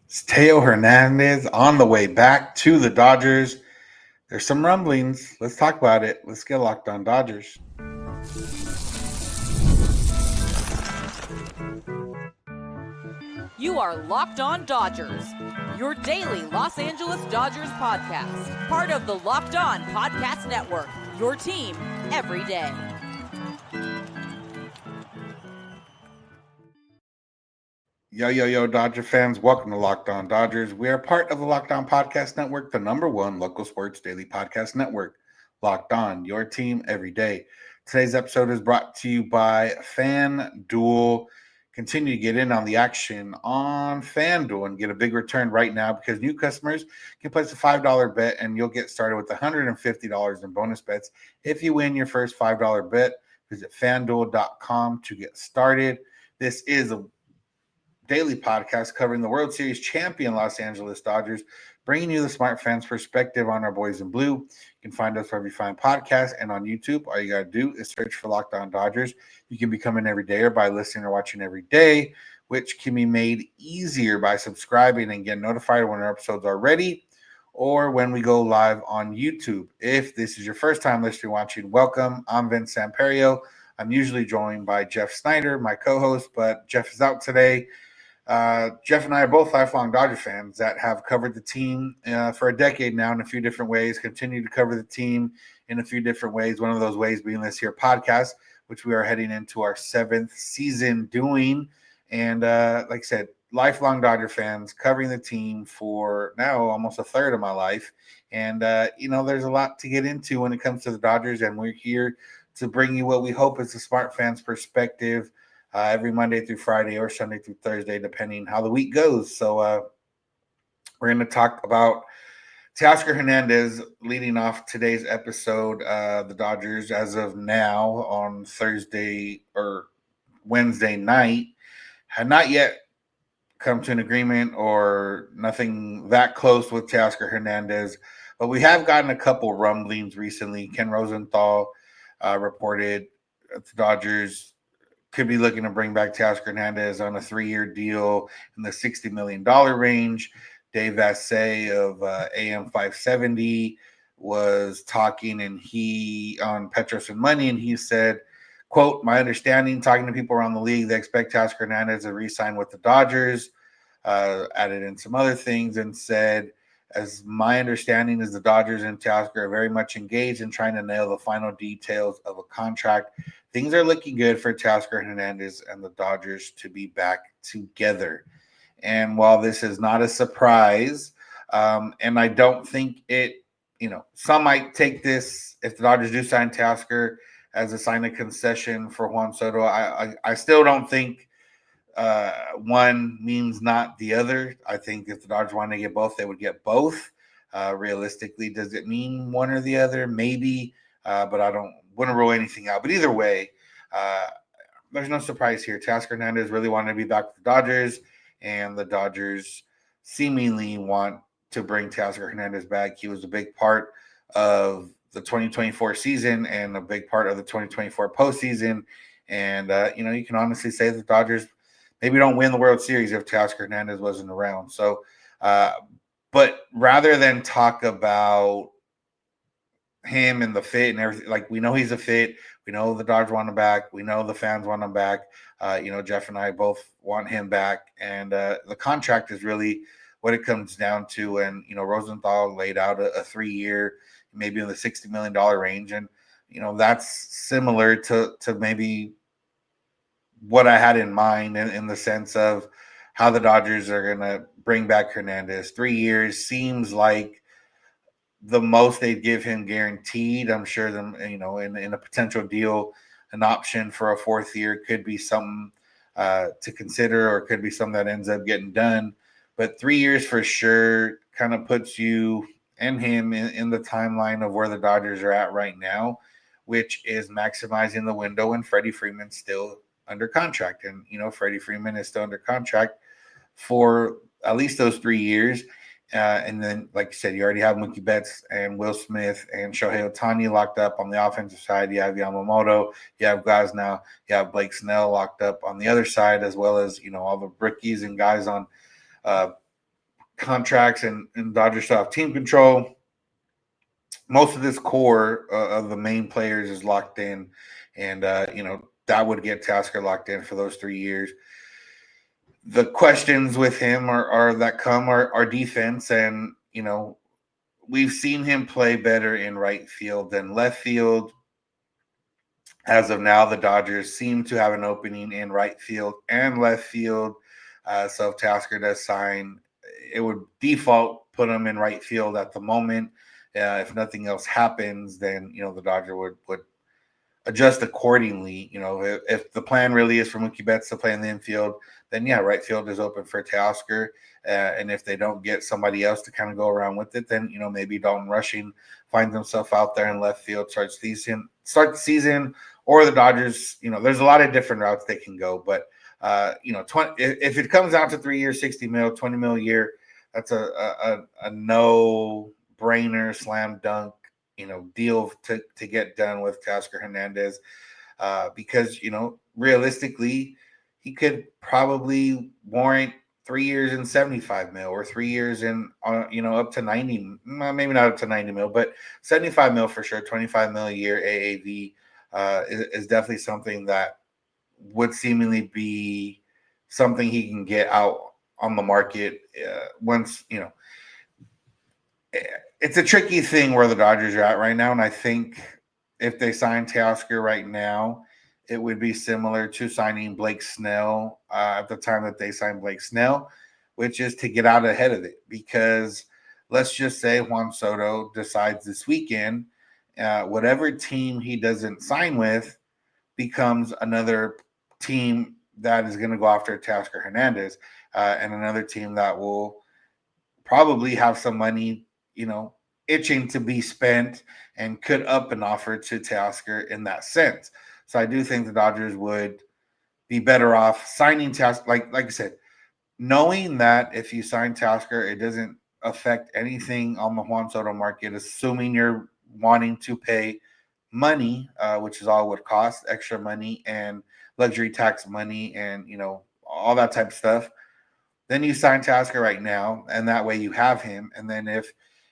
It's Teo Hernandez on the way back to the Dodgers. There's some rumblings. Let's talk about it. Let's get locked on Dodgers. You are Locked On Dodgers, your daily Los Angeles Dodgers podcast. Part of the Locked On Podcast Network, your team every day. Yo, Dodger fans. Welcome to Locked On Dodgers. We are part of the Locked On Podcast Network, the number one local sports daily podcast network. Locked On, your team every day. Today's episode is brought to you by FanDuel. Continue to get in on the action on FanDuel and get a big return right now because new customers can place a $5 bet and you'll get started with $150 in bonus bets if you win your first $5 bet. Visit FanDuel.com to get started. This is a daily podcast covering the World Series champion Los Angeles Dodgers, bringing you the smart fans perspective on our boys in blue. You can find us wherever you find podcasts and on YouTube. All you got to do is search for Locked On Dodgers. You can become an everydayer by listening or watching every day, which can be made easier by subscribing and getting notified when our episodes are ready or when we go live on YouTube. If this is your first time listening or watching, welcome. I'm Vince Samperio. I'm usually joined by Jeff Snyder, my co-host, but Jeff is out today. Jeff and I are both lifelong Dodger fans that have covered the team for a decade now in a few different ways, continue to cover the team in a few different ways. One of those ways being this here podcast, which we are heading into our 7th season doing. And like I said, lifelong Dodger fans covering the team for now almost a third of my life. And, there's a lot to get into when it comes to the Dodgers, and we're here to bring you what we hope is a smart fans perspective every Monday through Friday or Sunday through Thursday, depending how the week goes. So we're going to talk about Teoscar Hernandez leading off today's episode. The Dodgers, as of now, on Thursday or Wednesday night, had not yet come to an agreement or nothing that close with Teoscar Hernandez. But we have gotten a couple rumblings recently. Ken Rosenthal reported the Dodgers could be looking to bring back Teoscar Hernandez on a 3-year deal in the $60 million range. Dave Vassay of AM 570 was talking, and he on Petros and Money, and he said, quote, my understanding, talking to people around the league, they expect Teoscar Hernandez to re-sign with the Dodgers, added in some other things and said, as my understanding is the Dodgers and Teoscar are very much engaged in trying to nail the final details of a contract. Things are looking good for Teoscar Hernandez and the Dodgers to be back together. And while this is not a surprise, and I don't think it, some might take this, if the Dodgers do sign Teoscar, as a sign of concession for Juan Soto. I still don't think one means not the other. I think if the Dodgers want to get both, they would get both. Realistically, does it mean one or the other? Maybe, but I wouldn't rule anything out. But either way, there's no surprise here. Teoscar Hernandez really wanted to be back with the Dodgers, and the Dodgers seemingly want to bring Teoscar Hernandez back. He was a big part of the 2024 season and a big part of the 2024 postseason. And, you can honestly say the Dodgers maybe don't win the World Series if Teoscar Hernandez wasn't around. So, but rather than talk about him and the fit and everything, like, we know he's a fit. We know the Dodgers want him back. We know the fans want him back. Jeff and I both want him back. And the contract is really what it comes down to. And, Rosenthal laid out a 3-year, maybe in the $60 million range. And, that's similar to maybe what I had in mind in the sense of how the Dodgers are going to bring back Hernandez. 3 years seems like the most they'd give him guaranteed. I'm sure them, in a potential deal, an option for a 4th year could be something to consider, or could be something that ends up getting done. But 3 years for sure kind of puts you and him in the timeline of where the Dodgers are at right now, which is maximizing the window, and Freddie Freeman's still under contract. And, Freddie Freeman is still under contract for at least those 3 years. And then, like you said, you already have Mookie Betts and Will Smith and Shohei Ohtani locked up on the offensive side. You have Yamamoto, you have guys now, you have Blake Snell locked up on the other side, as well as, all the rookies and guys on contracts, and Dodgers still have team control. Most of this core of the main players is locked in, and that would get Teoscar locked in for those 3 years. The questions with him are defense, and we've seen him play better in right field than left field. As of now, the Dodgers seem to have an opening in right field and left field. So if Teoscar does sign, it would default put him in right field at the moment. If nothing else happens, then the Dodger would adjust accordingly. If the plan really is for Mookie Betts to play in the infield, then right field is open for Teoscar. And if they don't get somebody else to kind of go around with it, then maybe Dalton Rushing finds himself out there in left field, start the season, or the Dodgers. There's a lot of different routes they can go, but if it comes out to 3 years, 60 mil, 20 mil a year, that's a no brainer, slam dunk, deal to get done with Teoscar Hernandez, because realistically, he could probably warrant 3 years and 75 mil, or 3 years and up to 90, maybe not up to 90 mil, but 75 mil for sure. 25 mil a year AAV is definitely something that would seemingly be something he can get out on the market once. It's a tricky thing where the Dodgers are at right now, and I think if they sign Teoscar right now, it would be similar to signing Blake Snell at the time that they signed Blake Snell, which is to get out ahead of it. Because let's just say Juan Soto decides this weekend, whatever team he doesn't sign with becomes another team that is going to go after Teoscar Hernandez, and another team that will probably have some money, itching to be spent, and could up an offer to Teoscar in that sense. So I do think the Dodgers would be better off signing Teoscar, like I said, knowing that if you sign Teoscar, it doesn't affect anything on the Juan Soto market, assuming you're wanting to pay money, which is all it would cost, extra money and luxury tax money, and all that type of stuff. Then you sign Teoscar right now, and that way you have him. And then if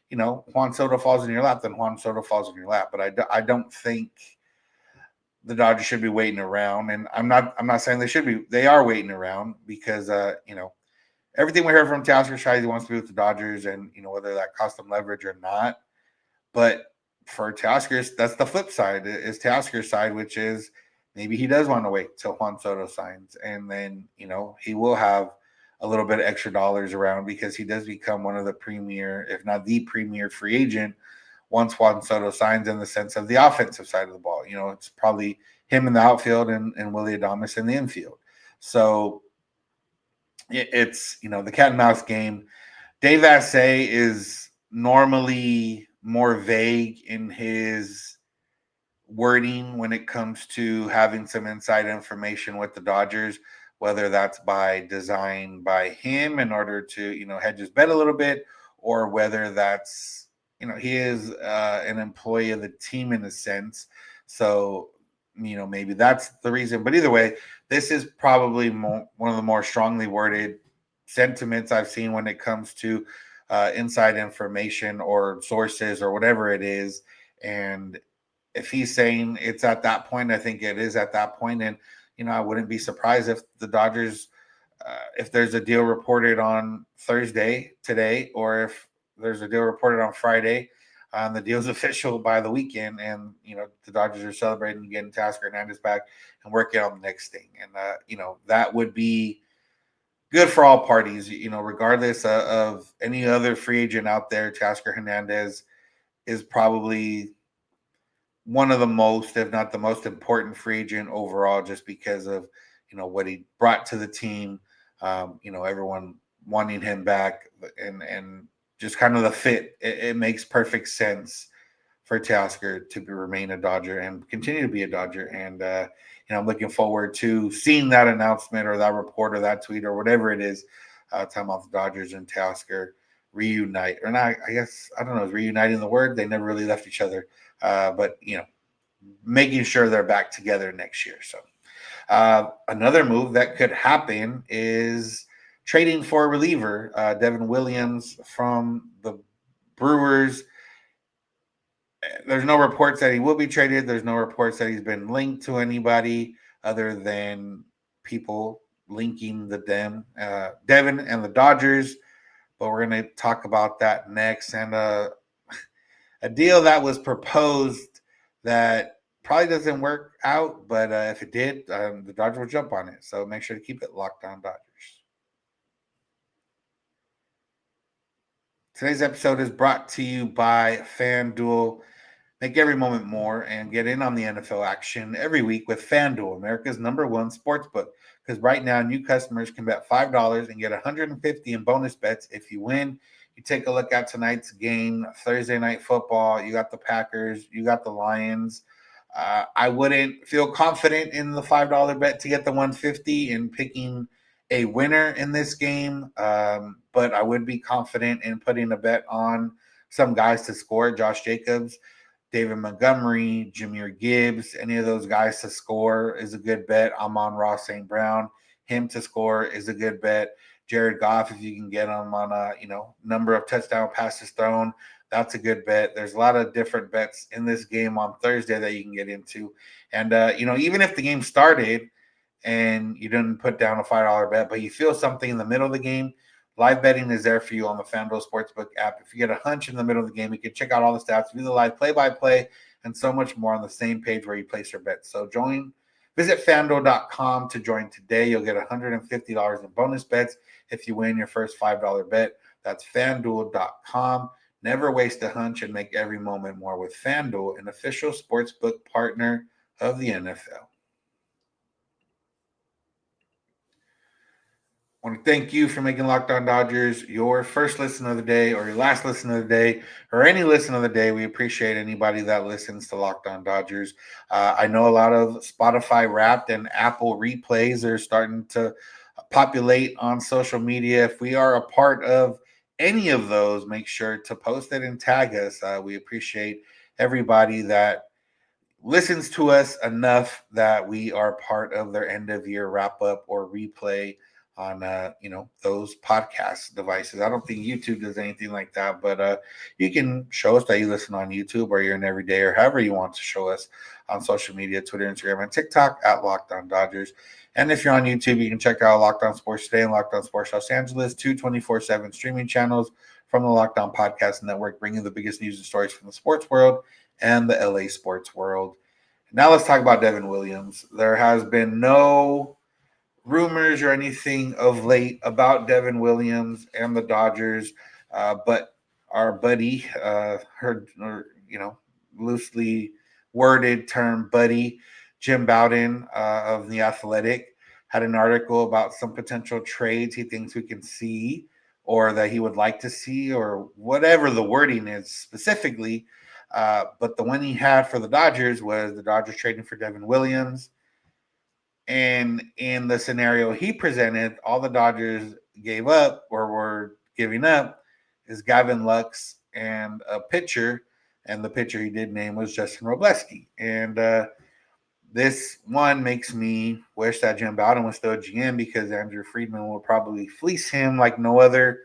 Juan Soto falls in your lap, then Juan Soto falls in your lap. But I don't think the Dodgers should be waiting around, and I'm not saying they should be. They are waiting around because everything we heard from Teoscar side, he wants to be with the Dodgers, and whether that costs him leverage or not. But for Teoscar, that's the flip side, is Teoscar's side, which is maybe he does want to wait till Juan Soto signs, and then he will have a little bit of extra dollars around, because he does become one of the premier, if not the premier, free agent once Juan Soto signs, in the sense of the offensive side of the ball. It's probably him in the outfield and Willy Adames in the infield. So it's the cat and mouse game. Dave Vassegh is normally more vague in his wording when it comes to having some inside information with the Dodgers, whether that's by design by him in order to hedge his bet a little bit, or whether that's he is an employee of the team in a sense. So maybe that's the reason. But either way, this is probably one of the more strongly worded sentiments I've seen when it comes to inside information or sources or whatever it is. And if he's saying it's at that point, I think it is at that point. And I wouldn't be surprised if the Dodgers, if there's a deal reported on Thursday today, or if there's a deal reported on Friday, the deal's official by the weekend, and the Dodgers are celebrating getting Teoscar Hernandez back and working on the next thing. And that would be good for all parties. Regardless of any other free agent out there, Teoscar Hernandez is probably one of the most, if not the most important free agent overall, just because of what he brought to the team. Everyone wanting him back, and just kind of the fit. It makes perfect sense for Teoscar to remain a Dodger and continue to be a Dodger. And I'm looking forward to seeing that announcement, or that report, or that tweet, or whatever it is, talking about the Dodgers and Teoscar reunite, or not. I guess, I don't know, is reuniting the word? They never really left each other, but making sure they're back together next year. So another move that could happen is trading for a reliever, Devin Williams from the Brewers. There's no reports that he will be traded. There's no reports that he's been linked to anybody other than people linking Devin and the Dodgers. But we're going to talk about that next. And a deal that was proposed that probably doesn't work out, but if it did, the Dodgers will jump on it. So make sure to keep it locked on Dodgers. Today's episode is brought to you by FanDuel. Make every moment more and get in on the NFL action every week with FanDuel, America's #1 sportsbook. Because right now, new customers can bet $5 and get $150 in bonus bets if you win. You take a look at tonight's game, Thursday Night Football. You got the Packers, you got the Lions. I wouldn't feel confident in the $5 bet to get the 150 in picking a winner in this game, but I would be confident in putting a bet on some guys to score. Josh Jacobs, David Montgomery, Jahmyr Gibbs, any of those guys to score is a good bet. Amon-Ra St. Brown, him to score is a good bet. Jared Goff, if you can get him on a number of touchdown passes thrown, that's a good bet. There's a lot of different bets in this game on Thursday that you can get into. And, even if the game started and you didn't put down a $5 bet, but you feel something in the middle of the game, live betting is there for you on the FanDuel Sportsbook app. If you get a hunch in the middle of the game, you can check out all the stats, view the live play-by-play, and so much more on the same page where you place your bets. So visit FanDuel.com to join today. You'll get $150 in bonus bets if you win your first $5 bet. That's FanDuel.com. Never waste a hunch and make every moment more with FanDuel, an official sportsbook partner of the NFL. I want to thank you for making Locked On Dodgers your first listen of the day or your last listen of the day or any listen of the day. We appreciate anybody that listens to Locked On Dodgers. I know a lot of Spotify Wrapped and Apple replays are starting to populate on social media. If we are a part of any of those, make sure to post it and tag us. We appreciate everybody that listens to us enough that we are part of their end of year wrap up or replay on those podcast devices. I don't think YouTube does anything like that, but you can show us that you listen on YouTube or you're an everyday or however you want to show us on social media, Twitter, Instagram, and TikTok at Locked On Dodgers. And if you're on YouTube, you can check out Locked On Sports Today and Locked On Sports Los Angeles, 24/7 streaming channels from the Locked On Podcast Network, bringing the biggest news and stories from the sports world and the LA sports world. Now let's talk about Devin Williams. There has been no rumors or anything of late about Devin Williams and the Dodgers, but our buddy, loosely worded term buddy, Jim Bowden of The Athletic, had an article about some potential trades he thinks we can see or that he would like to see or whatever the wording is specifically. But the one he had for the Dodgers was the Dodgers trading for Devin Williams. And in the scenario he presented, all the Dodgers gave up or were giving up is Gavin Lux and a pitcher. And the pitcher he did name was Justin Robleski. And this one makes me wish that Jim Bowden was still a GM because Andrew Friedman will probably fleece him like no other.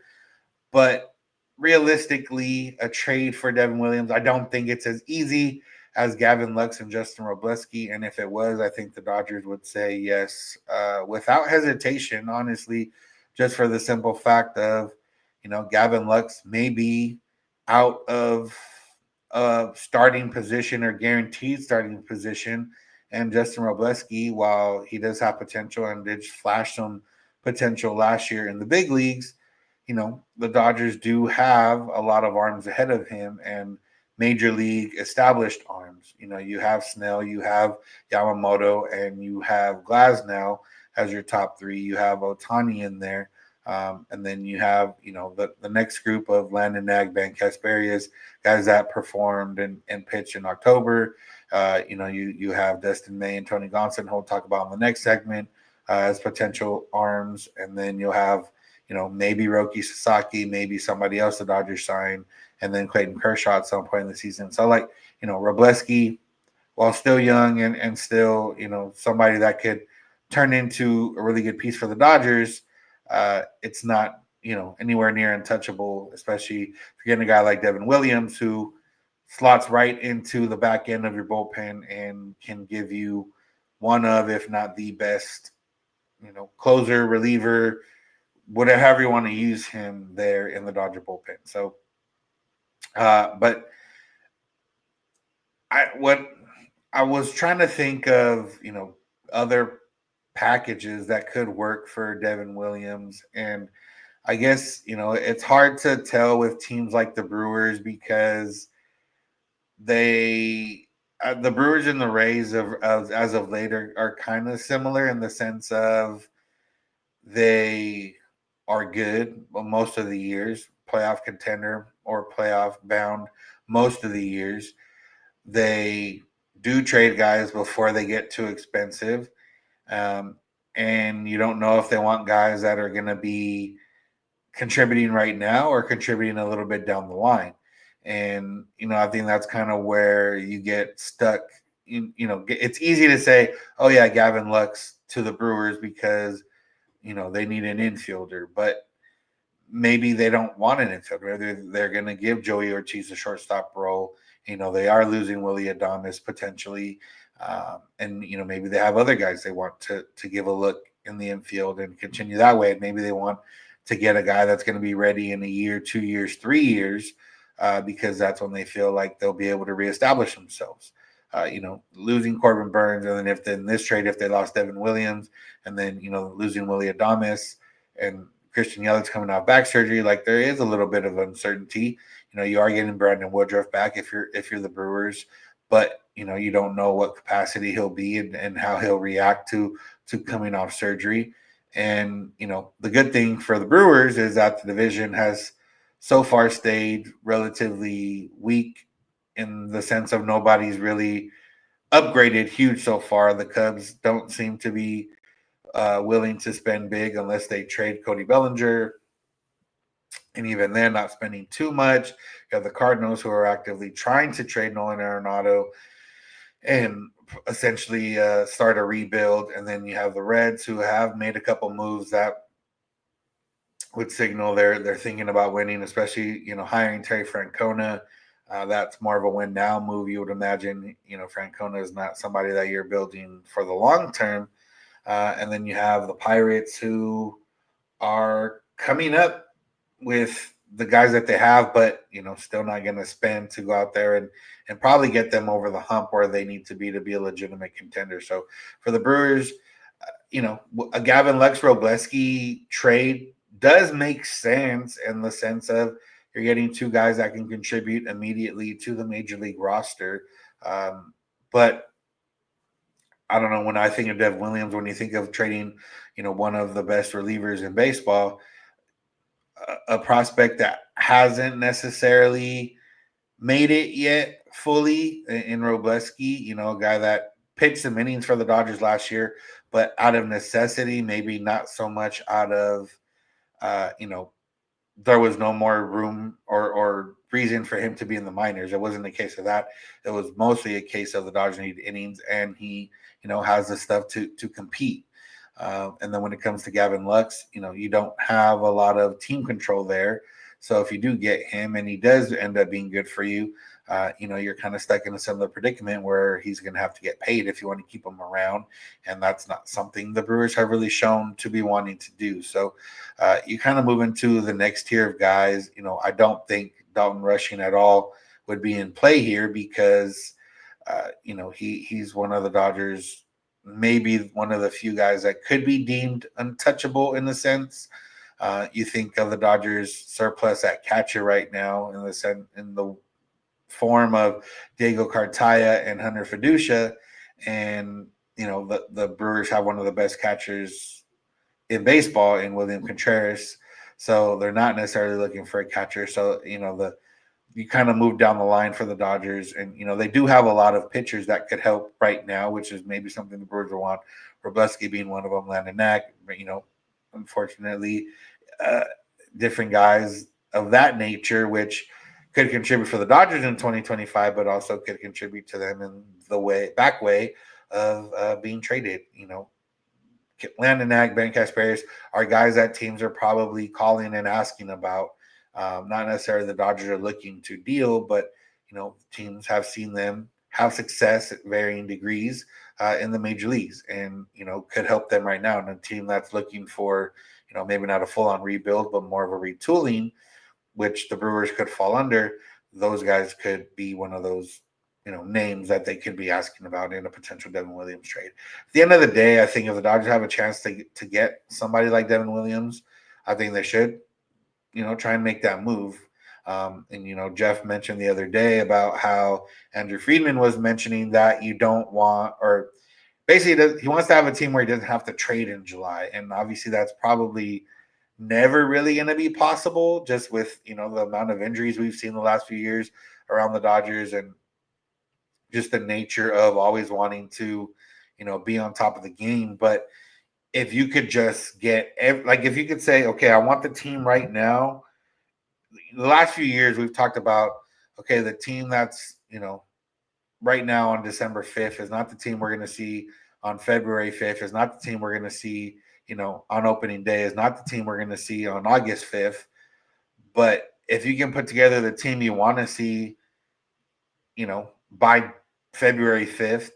But realistically, a trade for Devin Williams, I don't think it's as easy as Gavin Lux and Justin Robleski. And if it was, I think the Dodgers would say yes without hesitation, honestly, just for the simple fact of, Gavin Lux may be out of starting position or guaranteed starting position. And Justin Robleski, while he does have potential and did flash some potential last year in the big leagues, the Dodgers do have a lot of arms ahead of him and major league established arms. You have Snell, you have Yamamoto, and you have Glasnow as your top three. You have Ohtani in there. And then you have, the next group of Landon Nag, Ben Kasperius, guys that performed and pitched in October. You have Dustin May and Tony Gonsolin, who we'll talk about in the next segment as potential arms. And then you'll have, maybe Roki Sasaki, maybe somebody else the Dodgers sign, and then Clayton Kershaw at some point in the season. So, Robleski, while still young and still, somebody that could turn into a really good piece for the Dodgers, it's not, anywhere near untouchable, especially if you're getting a guy like Devin Williams who slots right into the back end of your bullpen and can give you one of, if not the best, closer, reliever, whatever you want to use him there in the Dodger bullpen. So, but what I was trying to think of, other packages that could work for Devin Williams. And I guess, it's hard to tell with teams like the Brewers because the Brewers and the Rays as of later are kind of similar in the sense of they are good most of the years, playoff contender or playoff bound most of the years. They do trade guys before they get too expensive. Um, and you don't know if they want guys that are going to be contributing right now or contributing a little bit down the line. And, I think that's kind of where you get stuck. It's easy to say, oh, yeah, Gavin Lux to the Brewers because, they need an infielder. But maybe they don't want an infielder. They're going to give Joey Ortiz a shortstop role. They are losing Willie Adames potentially. And, maybe they have other guys they want to give a look in the infield and continue that way. And maybe they want to get a guy that's going to be ready in a year, 2 years, 3 years, because that's when they feel like they'll be able to reestablish themselves. Losing Corbin Burns, and then in this trade, if they lost Devin Williams, and then, losing Willie Adames and Christian Yelich's coming out of back surgery, like there is a little bit of uncertainty. You are getting Brandon Woodruff back if you're the Brewers, but you don't know what capacity he'll be and how he'll react to coming off surgery. And the good thing for the Brewers is that the division has so far stayed relatively weak in the sense of nobody's really upgraded huge so far. The Cubs don't seem to be willing to spend big unless they trade Cody Bellinger. And even then, not spending too much. You have the Cardinals who are actively trying to trade Nolan Arenado and essentially start a rebuild. And then you have the Reds who have made a couple moves that would signal they're thinking about winning, especially, hiring Terry Francona. That's more of a win now move, you would imagine. Francona is not somebody that you're building for the long term. And then you have the Pirates who are coming up with the guys that they have, but still not going to spend to go out there and probably get them over the hump where they need to be a legitimate contender. So for the Brewers, a Gavin Lux Robleski trade does make sense in the sense of you're getting two guys that can contribute immediately to the major league roster. But I don't know, when I think of Devin Williams, when you think of trading, one of the best relievers in baseball, a prospect that hasn't necessarily made it yet fully in Robleski, a guy that pitched some innings for the Dodgers last year, but out of necessity, maybe not so much out of, there was no more room or reason for him to be in the minors. It wasn't a case of that. It was mostly a case of the Dodgers need innings, and he, has the stuff to compete. And then when it comes to Gavin Lux, you don't have a lot of team control there. So if you do get him and he does end up being good for you, you're kind of stuck in a similar predicament where he's going to have to get paid if you want to keep him around. And that's not something the Brewers have really shown to be wanting to do. So you kind of move into the next tier of guys. I don't think Dalton Rushing at all would be in play here because, he's one of the Dodgers, maybe one of the few guys that could be deemed untouchable in the sense. You think of the Dodgers surplus at catcher right now in the form of Diego Cartaya and Hunter Fiducia, and the Brewers have one of the best catchers in baseball in William Contreras, so they're not necessarily looking for a catcher. So you kind of move down the line for the Dodgers, and they do have a lot of pitchers that could help right now, which is maybe something the Brewers will want. Robleski being one of them, Landon Knack, unfortunately, different guys of that nature, which could contribute for the Dodgers in 2025, but also could contribute to them in the way of being traded. Landon Ag, Ben Casparis are guys that teams are probably calling and asking about. Not necessarily the Dodgers are looking to deal, but teams have seen them have success at varying degrees in the major leagues, and could help them right now. And a team that's looking for maybe not a full-on rebuild, but more of a retooling, which the Brewers could fall under. Those guys could be one of those names that they could be asking about in a potential Devin Williams trade. At the end of the day, I think if the Dodgers have a chance to get somebody like Devin Williams, I think they should, try and make that move. And Jeff mentioned the other day about how Andrew Friedman was mentioning that you don't want, or basically he wants to have a team where he doesn't have to trade in July. And obviously that's probably never really going to be possible, just with, the amount of injuries we've seen the last few years around the Dodgers, and just the nature of always wanting to, be on top of the game. But if you could just if you could say, okay, I want the team right now. The last few years we've talked about, okay, the team that's, right now on December 5th is not the team we're going to see on February 5th, is not the team we're going to see, on opening day, is not the team we're going to see on August 5th. But if you can put together the team you want to see, by February 5th,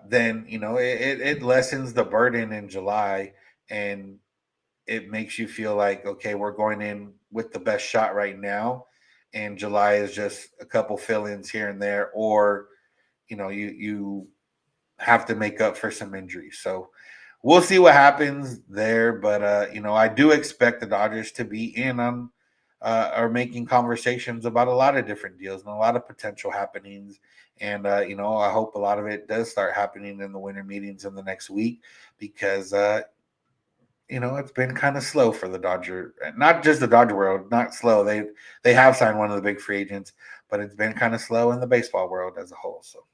then, it lessens the burden in July, and it makes you feel like, okay, we're going in with the best shot right now, and July is just a couple fill-ins here and there, or, you have to make up for some injuries. So we'll see what happens there. But, I do expect the Dodgers to be in on are making conversations about a lot of different deals and a lot of potential happenings. And, I hope a lot of it does start happening in the winter meetings in the next week, because, it's been kind of slow for the Dodger, not just the Dodger world, not slow. They have signed one of the big free agents, but it's been kind of slow in the baseball world as a whole. So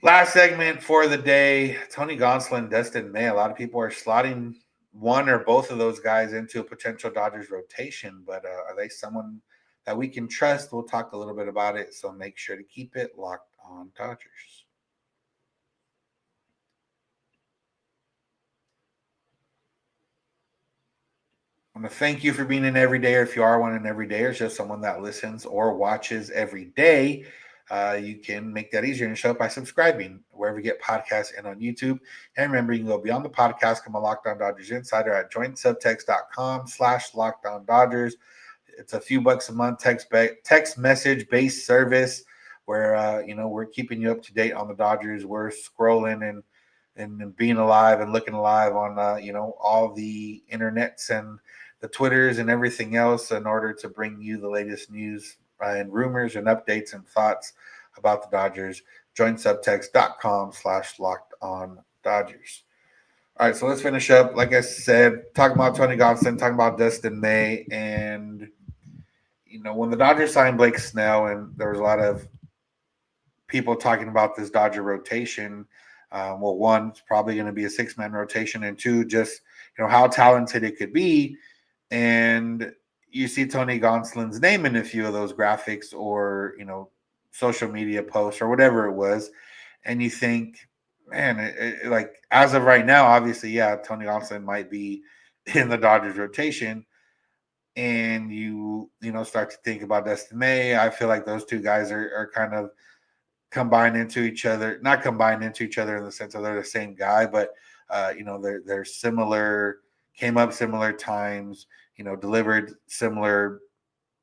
last segment for the day, Tony Gonsolin, Dustin May. A lot of people are slotting one or both of those guys into a potential Dodgers rotation, but are they someone that we can trust? We'll talk a little bit about it, so make sure to keep it locked on Dodgers. I want to thank you for being an everydayer. If you are one an everydayer, it's just someone that listens or watches every day. You can make that easier and show up by subscribing wherever you get podcasts and on YouTube. And remember, you can go beyond the podcast, become a Locked On Dodgers insider at joinsubtext.com/LockedOnDodgers. It's a few bucks a month text message based service where we're keeping you up to date on the Dodgers. We're scrolling and being alive and looking alive on all the internets and the Twitters and everything else in order to bring you the latest news and rumors and updates and thoughts about the Dodgers. Join subtext.com/LockedOnDodgers. All right, so let's finish up. Like I said, talking about Tony Gonsolin, talking about Dustin May, and when the Dodgers signed Blake Snell, and there was a lot of people talking about this Dodger rotation. Well, one, it's probably going to be a 6-man rotation, and two, just how talented it could be. And you see Tony Gonsolin's name in a few of those graphics or social media posts or whatever it was, and you think, man, like as of right now, obviously, yeah, Tony Gonsolin might be in the Dodgers rotation, and you start to think about Dustin May. I feel like those two guys are kind of combined into each other, not combined into each other in the sense of they're the same guy, but they're similar, came up similar times, delivered similar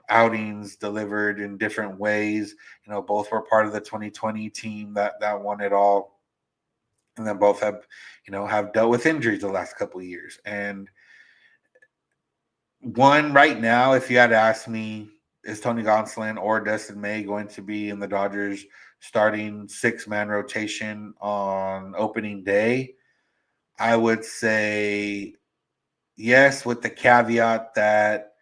outings, delivered in different ways. Both were part of the 2020 team that won it all, and then both have dealt with injuries the last couple of years. And one right now, if you had asked me, is Tony Gonsolin or Dustin May going to be in the Dodgers starting 6-man rotation on opening day? I would say yes, with the caveat that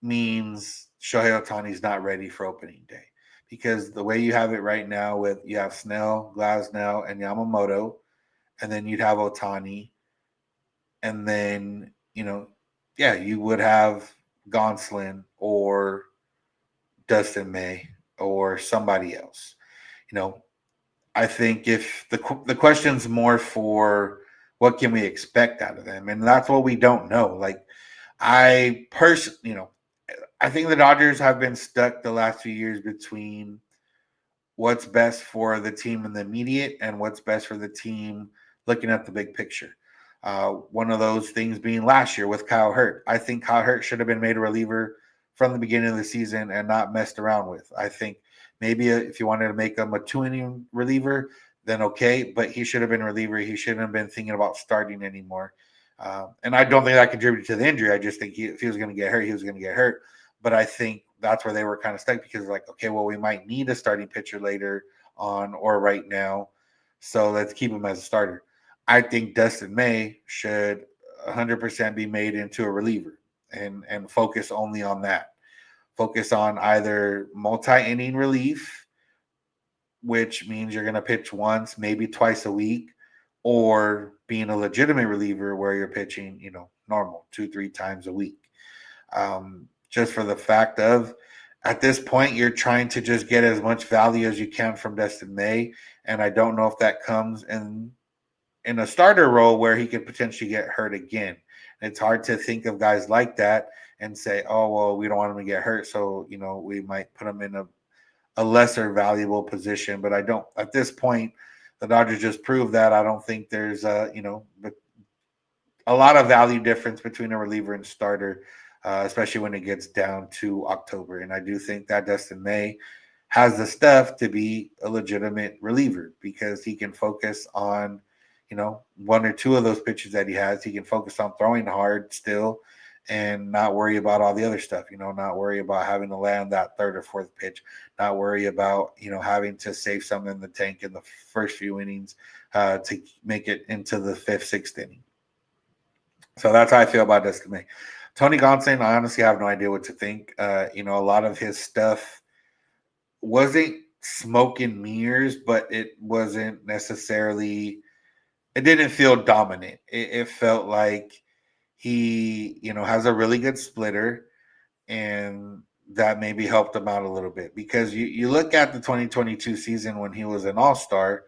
means Shohei Ohtani's not ready for opening day. Because the way you have it right now, you have Snell, Glasnow, and Yamamoto, and then you'd have Ohtani, and then you would have Gonsolin or Dustin May or somebody else. I think if the question's more for what can we expect out of them? And that's what we don't know. Like I personally, I think the Dodgers have been stuck the last few years between what's best for the team in the immediate and what's best for the team looking at the big picture. One of those things being last year with Kyle Hurt. I think Kyle Hurt should have been made a reliever from the beginning of the season and not messed around with. I think maybe if you wanted to make him a 2 inning reliever, then okay, but he should have been a reliever. He shouldn't have been thinking about starting anymore. And I don't think that contributed to the injury. I just think if he was going to get hurt, he was going to get hurt. But I think that's where they were kind of stuck because like, okay, well, we might need a starting pitcher later on or right now. So let's keep him as a starter. I think Dustin May should 100% be made into a reliever and focus only on that. Focus on either multi-inning relief, which means you're going to pitch once, maybe twice a week, or being a legitimate reliever where you're pitching, normal 2-3 times a week. Just for the fact of at this point, you're trying to just get as much value as you can from Dustin May. And I don't know if that comes in a starter role where he could potentially get hurt again. And it's hard to think of guys like that and say, oh, well, we don't want him to get hurt. So, we might put him in a lesser valuable position. But I don't, at this point, the Dodgers just proved that. I don't think there's a lot of value difference between a reliever and starter, especially when it gets down to October. And I do think that Dustin May has the stuff to be a legitimate reliever because he can focus on, one or two of those pitches that he has. He can focus on throwing hard still and not worry about all the other stuff, not worry about having to land that third or fourth pitch, not worry about, having to save some in the tank in the first few innings to make it into the fifth, sixth inning. So that's how I feel about Dustin May. Tony Gonsolin, I honestly have no idea what to think. A lot of his stuff wasn't smoke and mirrors, but it wasn't necessarily, it didn't feel dominant. It felt like he, has a really good splitter and that maybe helped him out a little bit because you look at the 2022 season when he was an all-star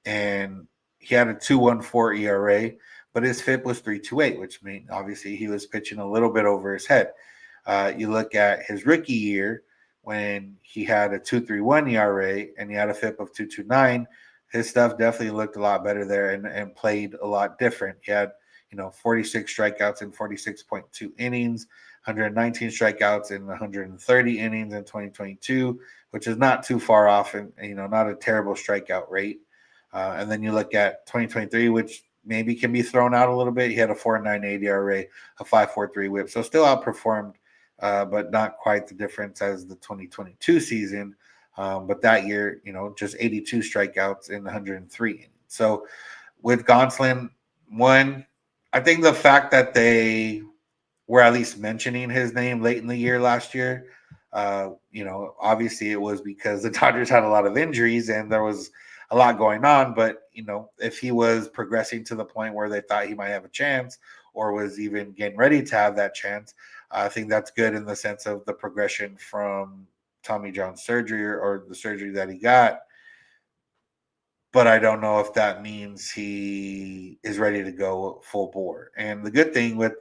and he had a 2.14 ERA, but his FIP was 3.28, which means obviously he was pitching a little bit over his head. You look at his rookie year when he had a 2.31 ERA and he had a FIP of 2.29. His stuff definitely looked a lot better there and played a lot different. He had 46 strikeouts in 46.2 innings, 119 strikeouts in 130 innings in 2022, which is not too far off and not a terrible strikeout rate. And then you look at 2023, which maybe can be thrown out a little bit. He had a 4.98 ERA, a 5.43 WHIP, so still outperformed, but not quite the difference as the 2022 season. But that year, just 82 strikeouts in 103 innings. So with Gonsolin, I think the fact that they were at least mentioning his name late in the year last year, obviously it was because the Dodgers had a lot of injuries and there was a lot going on. But, if he was progressing to the point where they thought he might have a chance or was even getting ready to have that chance, I think that's good in the sense of the progression from Tommy John surgery or the surgery that he got. But I don't know if that means he is ready to go full bore. And the good thing with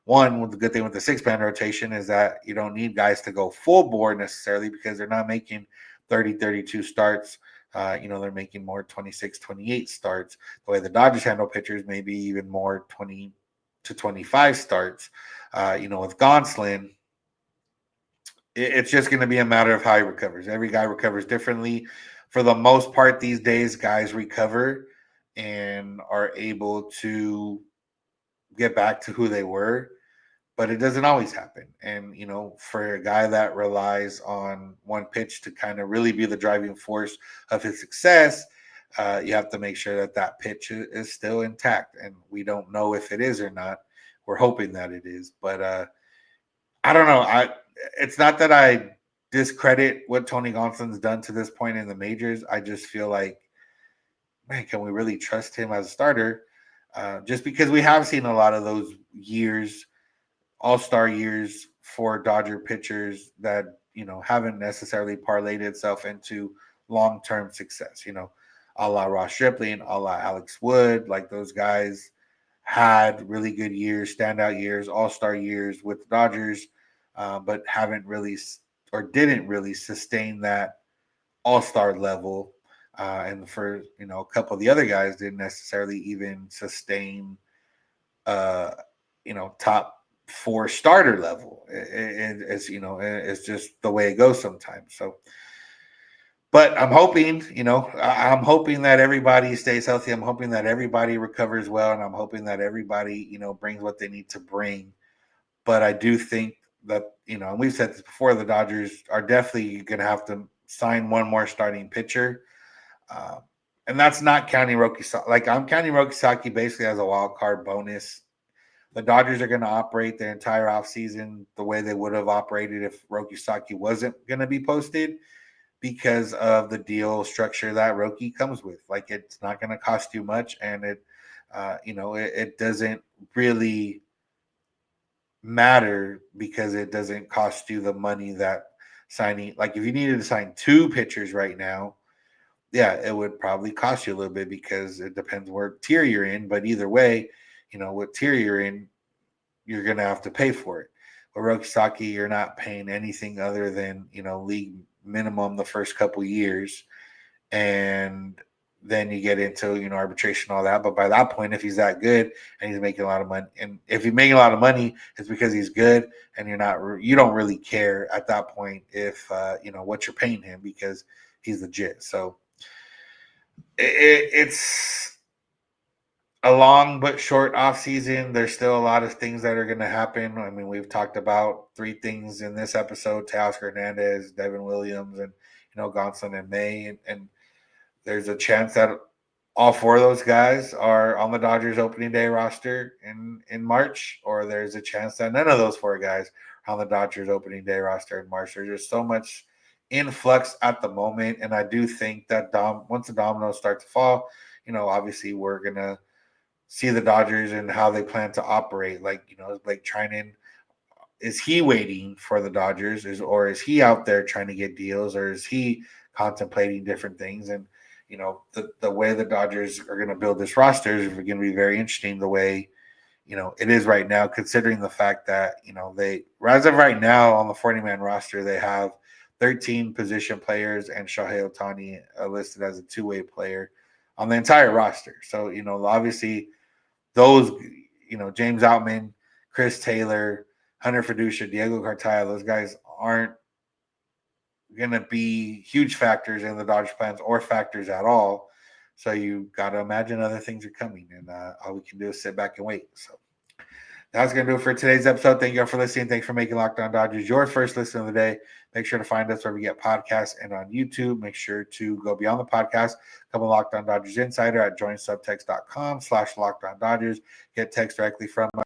the 6-man rotation is that you don't need guys to go full bore necessarily because they're not making 30, 32 starts. They're making more 26, 28 starts. The way the Dodgers handle pitchers, maybe even more 20 to 25 starts. With Gonsolin, it's just going to be a matter of how he recovers. Every guy recovers differently. For the most part, these days, guys recover and are able to get back to who they were, but it doesn't always happen. And, for a guy that relies on one pitch to kind of really be the driving force of his success, you have to make sure that pitch is still intact. And we don't know if it is or not. We're hoping that it is, but I don't know. It's not that I discredit what Tony Gonsolin's done to this point in the majors. I just feel like, man, can we really trust him as a starter? Just because we have seen a lot of those years, all-star years for Dodger pitchers that, haven't necessarily parlayed itself into long-term success, a la Ross Stripling, a la Alex Wood, like those guys had really good years, standout years, all-star years with the Dodgers, but haven't really or didn't really sustain that all-star level. And for a couple of the other guys didn't necessarily even sustain uh, top four starter level. It's just the way it goes sometimes. So, but I'm hoping, I'm hoping that everybody stays healthy. I'm hoping that everybody recovers well, and I'm hoping that everybody, brings what they need to bring. But I do think that, and we've said this before, the Dodgers are definitely going to have to sign one more starting pitcher. Um, and that's not counting Roki. Like, I'm counting Roki Saki basically as a wild card bonus. The Dodgers are going to operate their entire offseason the way they would have operated if Roki Saki wasn't going to be posted, because of the deal structure that Roki comes with. Like, it's not going to cost you much, and it doesn't really matter because it doesn't cost you the money that signing. Like, if you needed to sign two pitchers right now, yeah, it would probably cost you a little bit because it depends where tier you're in. But either way, what tier you're in, you're going to have to pay for it. With Roki Saki, you're not paying anything other than, league minimum the first couple years. And then you get into, arbitration, all that. But by that point, if he's that good and he's making a lot of money, and if he's making a lot of money, it's because he's good, and you don't really care at that point if, what you're paying him, because he's legit. So it's a long but short off season. There's still a lot of things that are going to happen. I mean, we've talked about three things in this episode: Teoscar Hernandez, Devin Williams, and Gonsolin and May. And there's a chance that all four of those guys are on the Dodgers opening day roster in March, or there's a chance that none of those four guys are on the Dodgers opening day roster in March. There's just so much influx at the moment, and I do think that once the dominoes start to fall, obviously we're gonna see the Dodgers and how they plan to operate. Like, is Blake Trinan, is he waiting for the Dodgers, or is he out there trying to get deals, or is he contemplating different things? And the way the Dodgers are going to build this roster is going to be very interesting. The way it is right now, considering the fact that they, as of right now, on the 40-man roster, they have 13 position players and Shohei Ohtani listed as a two-way player on the entire roster. So obviously those, James Outman, Chris Taylor, Hunter Fiducia, Diego Cartaya, those guys aren't going to be huge factors in the Dodgers plans, or factors at all. So you got to imagine other things are coming, and all we can do is sit back and wait. So that's going to do it for today's episode. Thank you all for listening. Thanks for making Locked On Dodgers your first listen of the day. Make sure to find us where we get podcasts and on YouTube. Make sure to go beyond the podcast. Come on Locked On Dodgers Insider at joinsubtext.com/Locked On Dodgers. Get text directly from us,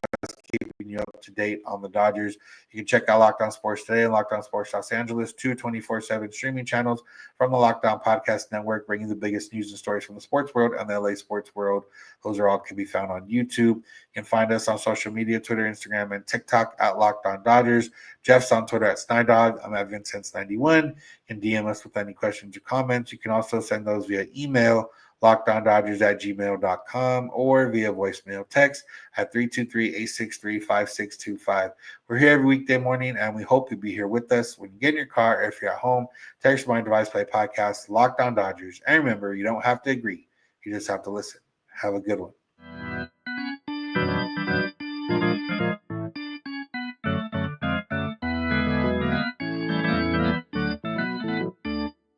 keeping you up to date on the Dodgers. You can check out Locked On Sports Today and Locked On Sports Los Angeles, two 24/7 streaming channels from the Locked On Podcast Network, bringing the biggest news and stories from the sports world and the LA sports world. Those are all can be found on YouTube. You can find us on social media, Twitter, Instagram, and TikTok at Locked On Dodgers. Jeff's on Twitter at Snydog. I'm at Vincent91. You can DM us with any questions or comments. You can also send those via email, lockedondodgers@gmail.com, or via voicemail text at 323-863-5625. We're here every weekday morning, and we hope you'll be here with us when you get in your car, or if you're at home. Text My Device Play Podcast, Locked On Dodgers. And remember, you don't have to agree. You just have to listen. Have a good one.